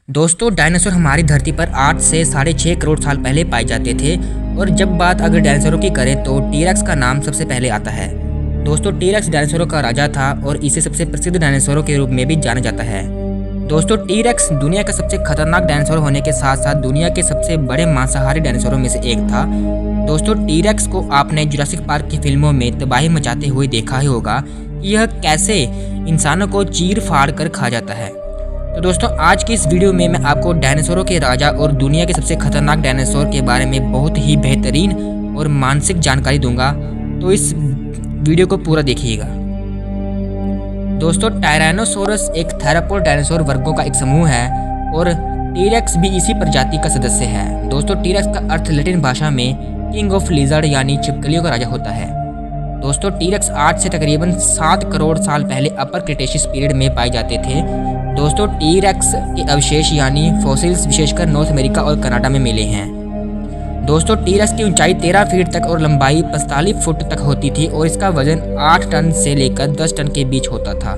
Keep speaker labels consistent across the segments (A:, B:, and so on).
A: दोस्तों डायनासोर हमारी धरती पर 8 से 6.5 करोड़ साल पहले पाए जाते थे और जब बात अगर डायनासोरों की करें तो टीरेक्स का नाम सबसे पहले आता है। दोस्तों टीरेक्स डायनासोरों का राजा था और इसे सबसे प्रसिद्ध डायनासोरों के रूप में भी जाना जाता है। दोस्तों टीरेक्स दुनिया का सबसे खतरनाक डायनासोर होने के साथ साथ दुनिया के सबसे बड़े मांसाहारी डायनासोरों में से एक था। दोस्तों टीरेक्स को आपने जुरासिक पार्क की फिल्मों में तबाही मचाते हुए देखा ही होगा कि यह कैसे इंसानों को चीर फाड़ कर खा जाता है। तो दोस्तों आज की इस वीडियो में मैं आपको डायनासोरों के राजा और दुनिया के सबसे खतरनाक डायनासोर के बारे में बहुत ही बेहतरीन और मानसिक जानकारी दूंगा, तो इस वीडियो को पूरा देखिएगा। दोस्तों टायरानोसोरस एक थेरापोड डायनासोर वर्गों का एक समूह है और टीरेक्स भी इसी प्रजाति का सदस्य है। दोस्तों टीरेक्स का अर्थ लैटिन भाषा में किंग ऑफ लिजर्ड यानी छिपकलियों का राजा होता है। दोस्तों टीरेक्स 8 से तकरीबन 7 करोड़ साल पहले अपर क्रिटेशियस पीरियड में पाए जाते थे। दोस्तों टीरेक्स के अवशेष यानी फॉसिल्स विशेषकर नॉर्थ अमेरिका और कनाडा में मिले हैं। दोस्तों टीरेक्स की ऊंचाई 13 फीट तक और लंबाई 45 फुट तक होती थी और इसका वजन 8 टन से लेकर 10 टन के बीच होता था।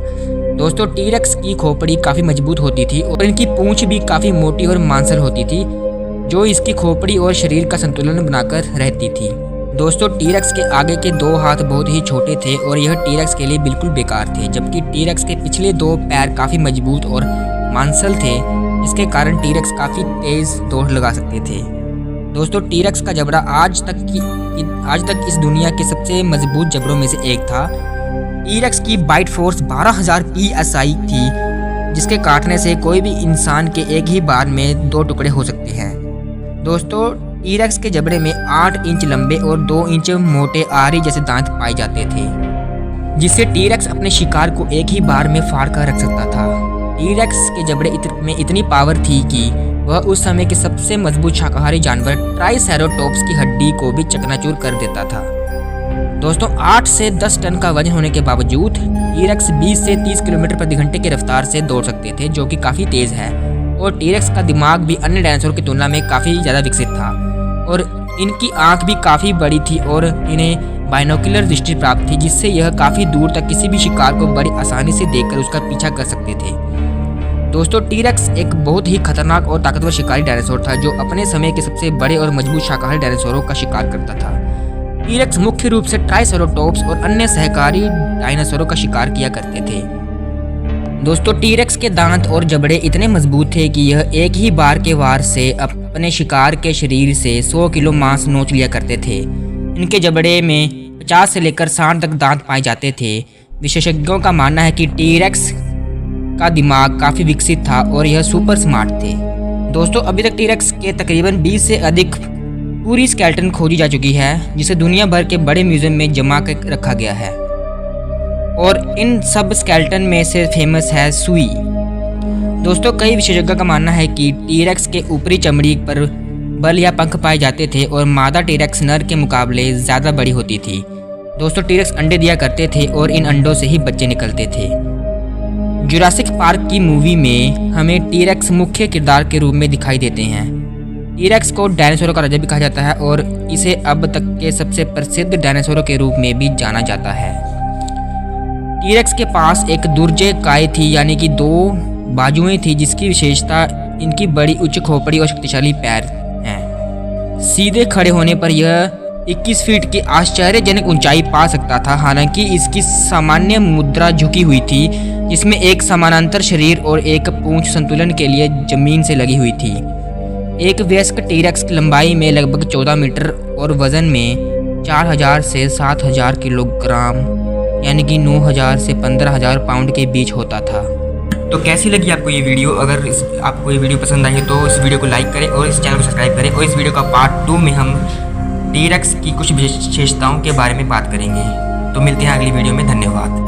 A: दोस्तों टीरेक्स की खोपड़ी काफ़ी मजबूत होती थी और इनकी पूंछ भी काफ़ी मोटी और मांसल होती थी, जो इसकी खोपड़ी और शरीर का संतुलन बनाकर रहती थी। दोस्तों टीरेक्स के आगे के 2 हाथ बहुत ही छोटे थे और यह टीरेक्स के लिए बिल्कुल बेकार थे, जबकि टीरेक्स के पिछले 2 पैर काफ़ी मजबूत और मांसल थे, जिसके कारण टीरेक्स काफ़ी तेज़ दौड़ लगा सकते थे। दोस्तों टीरेक्स का जबड़ा आज तक इस दुनिया के सबसे मजबूत जबड़ों में से एक था। टीरेक्स की बाइट फोर्स 12,000 PSI थी, जिसके काटने से कोई भी इंसान के एक ही बार में 2 टुकड़े हो सकते हैं। दोस्तों टीरेक्स के जबड़े में 8 इंच लंबे और 2 इंच मोटे आरी जैसे दांत पाए जाते थे, जिससे टीरेक्स अपने शिकार को एक ही बार में फाड़ कर रख सकता था। टीरेक्स के जबड़े में इतनी पावर थी कि वह उस समय के सबसे मजबूत शाकाहारी जानवर ट्राइसेरोटॉप्स की हड्डी को भी चकनाचूर कर देता था। दोस्तों 8 से 10 टन का वजन होने के बावजूद टीरेक्स 20 से 30 किलोमीटर प्रति घंटे की रफ्तार से दौड़ सकते थे, जो कि काफ़ी तेज़ है। और टीरेक्स का दिमाग भी अन्य डायनासोर की तुलना में काफ़ी ज़्यादा विकसित था और इनकी आंख भी काफ़ी बड़ी थी और इन्हें बाइनोकुलर दृष्टि प्राप्त थी, जिससे यह काफ़ी दूर तक किसी भी शिकार को बड़ी आसानी से देखकर उसका पीछा कर सकते थे। दोस्तों टीरेक्स एक बहुत ही खतरनाक और ताकतवर शिकारी डायनासोर था, जो अपने समय के सबसे बड़े और मजबूत शाकाहारी डायनासोरों का शिकार करता था। टीरेक्स मुख्य रूप से ट्राइसेरोटॉप्स और अन्य सहकारी डायनासोरों का शिकार किया करते थे। दोस्तों टीरेक्स के दांत और जबड़े इतने मजबूत थे कि यह एक ही बार के वार से अपने शिकार के शरीर से 100 किलो मांस नोच लिया करते थे। इनके जबड़े में 50 से लेकर 60 तक दांत पाए जाते थे। विशेषज्ञों का मानना है कि टीरेक्स का दिमाग काफ़ी विकसित था और यह सुपर स्मार्ट थे। दोस्तों अभी तक टीरेक्स के तकरीबन 20 से अधिक पूरी स्केलेटन खोजी जा चुकी है, जिसे दुनिया भर के बड़े म्यूजियम में जमा कर रखा गया है और इन सब स्केलेटन में से फेमस है सुई। दोस्तों कई विशेषज्ञों का मानना है कि टीरेक्स के ऊपरी चमड़ी पर बल या पंख पाए जाते थे और मादा टीरेक्स नर के मुकाबले ज़्यादा बड़ी होती थी। दोस्तों टीरेक्स अंडे दिया करते थे और इन अंडों से ही बच्चे निकलते थे। जुरासिक पार्क की मूवी में हमें टीरेक्स मुख्य किरदार के रूप में दिखाई देते हैं। टीरेक्स को डायनासोरों का राजा भी कहा जाता है और इसे अब तक के सबसे प्रसिद्ध डायनासोरों के रूप में भी जाना जाता है। टीरेक्स के पास एक दुर्जय काय थी, यानी कि 2 बाजुएं थी, जिसकी विशेषता इनकी बड़ी उच्च खोपड़ी और शक्तिशाली पैर हैं। सीधे खड़े होने पर यह 21 फीट की आश्चर्यजनक ऊंचाई पा सकता था। हालांकि इसकी सामान्य मुद्रा झुकी हुई थी, जिसमें एक समानांतर शरीर और एक पूंछ संतुलन के लिए जमीन से लगी हुई थी। एक वयस्क टीरेक्स की लंबाई में लगभग 14 मीटर और वजन में 4000 से 7000 किलोग्राम यानी कि 9000 से 15000 पाउंड के बीच होता था। तो कैसी लगी आपको ये वीडियो? अगर आपको ये वीडियो पसंद आई तो इस वीडियो को लाइक करें और इस चैनल को सब्सक्राइब करें और इस वीडियो का पार्ट 2 में हम टीरेक्स की कुछ विशेषताओं के बारे में बात करेंगे। तो मिलते हैं अगली वीडियो में। धन्यवाद।